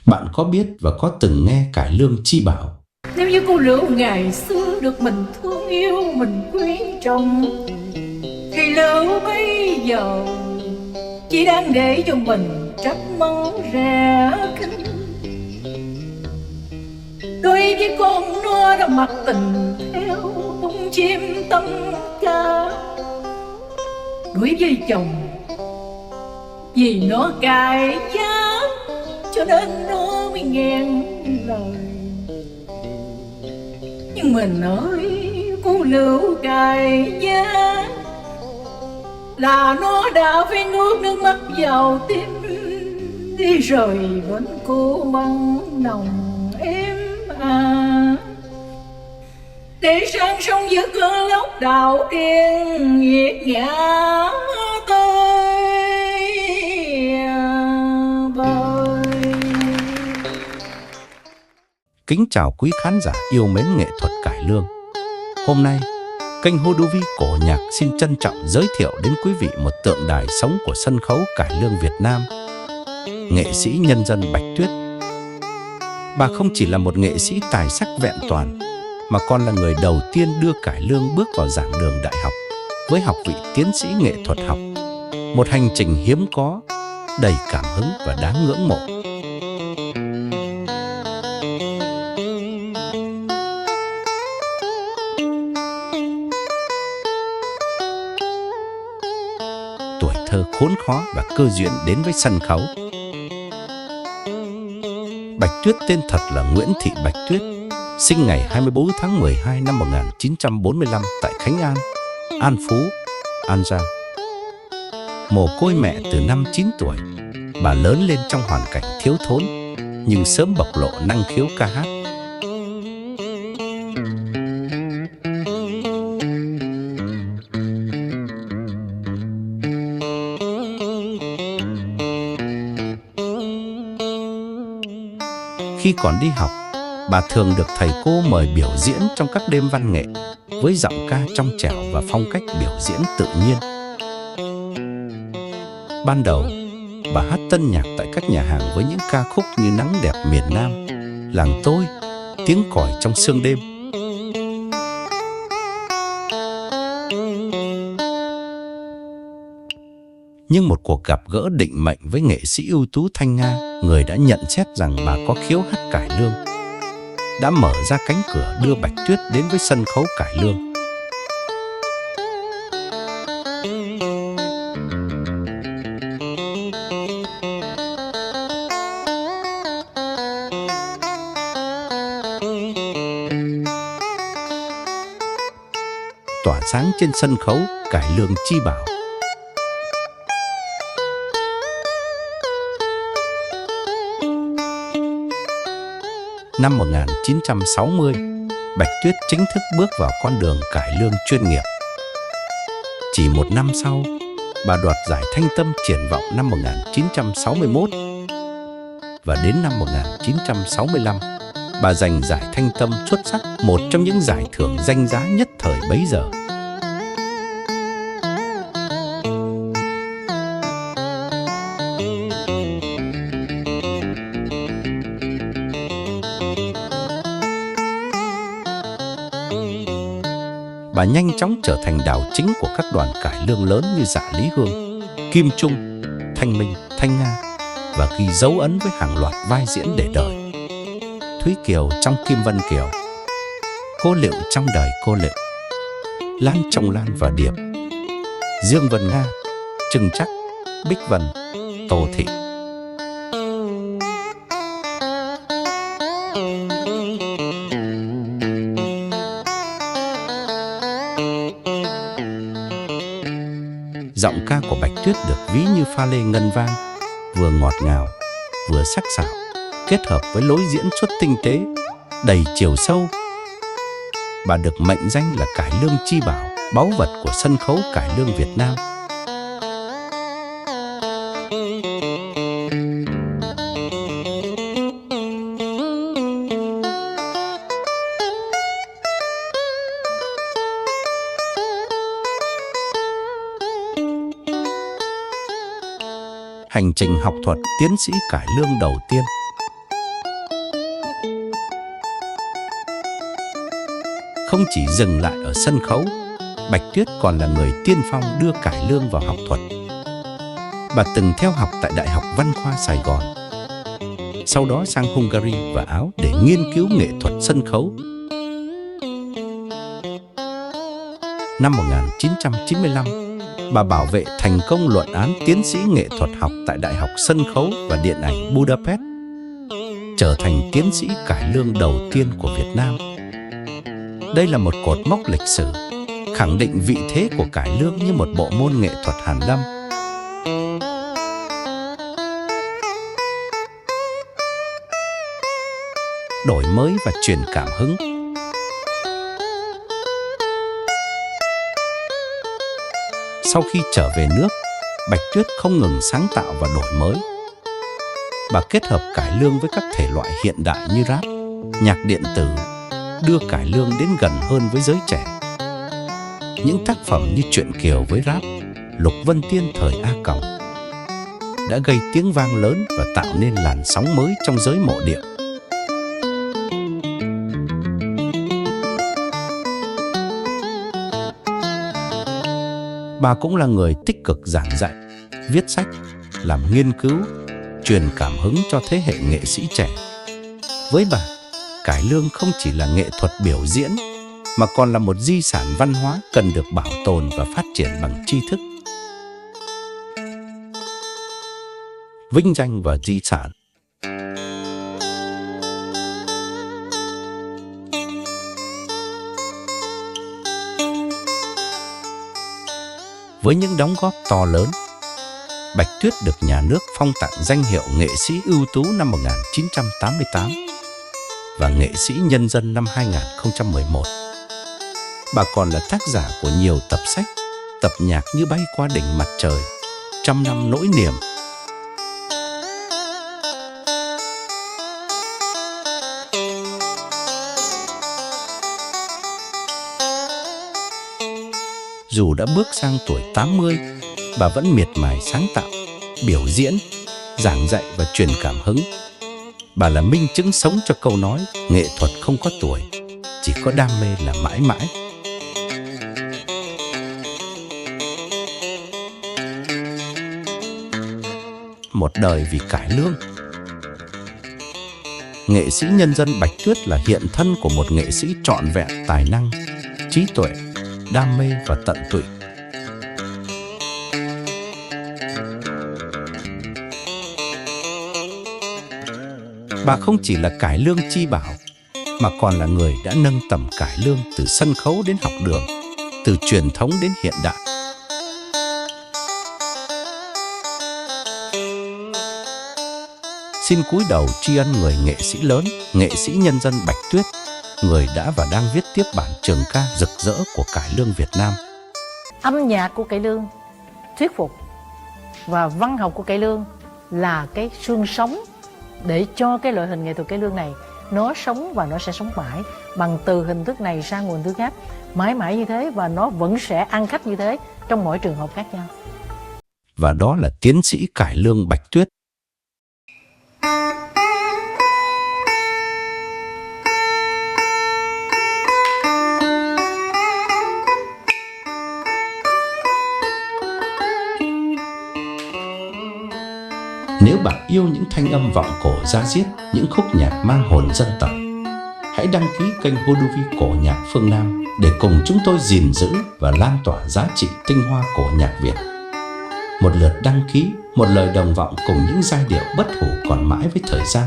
Bạn có biết và có từng nghe cải lương chi bảo? Nếu như cô Lựu ngày xưa được mình thương yêu, mình quý trọng, thì Lựu bây giờ chỉ đang để cho mình trách mắng rẻ kinh. Đôi với con nó đã mặc tình theo tung chim tâm ca. Đối với chồng vì nó cài giá, cho nên nó mới nghẹn lời. Nhưng mình ơi, cô Lựu cài giá là nó đã phải nuốt nước mắt vào tim, đi rời bên cô măng nồng êm à, để sang sông giữa cơn lốc đạo điên nghiệt ngã tới bơi. Kính chào quý khán giả yêu mến nghệ thuật cải lương. Hôm nay, kênh Hodovi Cổ Nhạc xin trân trọng giới thiệu đến quý vị một tượng đài sống của sân khấu cải lương Việt Nam, nghệ sĩ nhân dân Bạch Tuyết. Bà không chỉ là một nghệ sĩ tài sắc vẹn toàn, mà còn là người đầu tiên đưa cải lương bước vào giảng đường đại học với học vị tiến sĩ nghệ thuật học. Một hành trình hiếm có, đầy cảm hứng và đáng ngưỡng mộ. Tuổi thơ khốn khó và cơ duyên đến với sân khấu. Bạch Tuyết tên thật là Nguyễn Thị Bạch Tuyết, sinh ngày 24 tháng 12 năm 1945 tại Khánh An, An Phú, An Giang. Mồ côi mẹ từ năm 9 tuổi, bà lớn lên trong hoàn cảnh thiếu thốn, nhưng sớm bộc lộ năng khiếu ca hát. Khi còn đi học, bà thường được thầy cô mời biểu diễn trong các đêm văn nghệ với giọng ca trong trẻo và phong cách biểu diễn tự nhiên. Ban đầu, bà hát tân nhạc tại các nhà hàng với những ca khúc như Nắng đẹp miền Nam, Làng tôi, Tiếng còi trong sương đêm. Nhưng một cuộc gặp gỡ định mệnh với nghệ sĩ ưu tú Thanh Nga, người đã nhận xét rằng bà có khiếu hát cải lương, đã mở ra cánh cửa đưa Bạch Tuyết đến với sân khấu cải lương. Tỏa sáng trên sân khấu cải lương chi bảo. Năm 1960, Bạch Tuyết chính thức bước vào con đường cải lương chuyên nghiệp. Chỉ một năm sau, bà đoạt giải Thanh Tâm Triển Vọng năm 1961. Và đến năm 1965, bà giành giải Thanh Tâm xuất sắc, một trong những giải thưởng danh giá nhất thời bấy giờ. Bà nhanh chóng trở thành đạo chính của các đoàn cải lương lớn như Dạ Lý Hương, Kim Trung, Thanh Minh, Thanh Nga và ghi dấu ấn với hàng loạt vai diễn để đời. Thúy Kiều trong Kim Vân Kiều, Cô Lựu trong Đời Cô Lựu, Lan trong Lan và Điệp, Dương Vân Nga, Trưng Trắc, Bích Vân, Tô Thị. Giọng ca của Bạch Tuyết được ví như pha lê ngân vang, vừa ngọt ngào, vừa sắc sảo, kết hợp với lối diễn xuất tinh tế, đầy chiều sâu. Bà được mệnh danh là cải lương chi bảo, báu vật của sân khấu cải lương Việt Nam. Hành trình học thuật tiến sĩ cải lương đầu tiên không chỉ dừng lại ở sân khấu, Bạch Tuyết còn là người tiên phong đưa cải lương vào học thuật. Bà từng theo học tại Đại học Văn khoa Sài Gòn, sau đó sang Hungary và Áo để nghiên cứu nghệ thuật sân khấu. Năm 1995, bà bảo vệ thành công luận án tiến sĩ nghệ thuật học tại Đại học Sân khấu và Điện ảnh Budapest, trở thành tiến sĩ cải lương đầu tiên của Việt Nam. Đây là một cột mốc lịch sử, khẳng định vị thế của cải lương như một bộ môn nghệ thuật hàn lâm. Đổi mới và truyền cảm hứng. Sau khi trở về nước, Bạch Tuyết không ngừng sáng tạo và đổi mới. Bà kết hợp cải lương với các thể loại hiện đại như rap, nhạc điện tử, đưa cải lương đến gần hơn với giới trẻ. Những tác phẩm như Truyện Kiều với rap, Lục Vân Tiên thời A Còng đã gây tiếng vang lớn và tạo nên làn sóng mới trong giới mộ điệu. Bà cũng là người tích cực giảng dạy, viết sách, làm nghiên cứu, truyền cảm hứng cho thế hệ nghệ sĩ trẻ. Với bà, cải lương không chỉ là nghệ thuật biểu diễn, mà còn là một di sản văn hóa cần được bảo tồn và phát triển bằng tri thức. Vinh danh và di sản. Với những đóng góp to lớn, Bạch Tuyết được nhà nước phong tặng danh hiệu nghệ sĩ ưu tú năm 1988 và nghệ sĩ nhân dân năm 2011. Bà còn là tác giả của nhiều tập sách, tập nhạc như Bay qua đỉnh mặt trời, Trăm năm nỗi niềm. Dù đã bước sang tuổi 80, bà vẫn miệt mài sáng tạo, biểu diễn, giảng dạy và truyền cảm hứng. Bà là minh chứng sống cho câu nói nghệ thuật không có tuổi, chỉ có đam mê là mãi mãi. Một đời vì cải lương. Nghệ sĩ nhân dân Bạch Tuyết là hiện thân của một nghệ sĩ trọn vẹn tài năng, trí tuệ, đam mê và tận tụy. Bà không chỉ là cải lương chi bảo, mà còn là người đã nâng tầm cải lương từ sân khấu đến học đường, từ truyền thống đến hiện đại. Xin cúi đầu tri ân người nghệ sĩ lớn, nghệ sĩ nhân dân Bạch Tuyết, người đã và đang viết tiếp bản trường ca rực rỡ của cải lương Việt Nam. Âm nhạc của cải lương thuyết phục và văn học của cải lương là cái xương sống để cho cái loại hình nghệ thuật cải lương này nó sống và nó sẽ sống mãi bằng từ hình thức này sang nguồn thức khác, mãi mãi như thế, và nó vẫn sẽ ăn khách như thế trong mỗi trường hợp khác nhau. Và đó là tiến sĩ cải lương Bạch Tuyết. Nếu bạn yêu những thanh âm vọng cổ da diết, những khúc nhạc mang hồn dân tộc, hãy đăng ký kênh Hodovi Cổ Nhạc Phương Nam để cùng chúng tôi gìn giữ và lan tỏa giá trị tinh hoa cổ nhạc Việt. Một lượt đăng ký, một lời đồng vọng cùng những giai điệu bất hủ còn mãi với thời gian.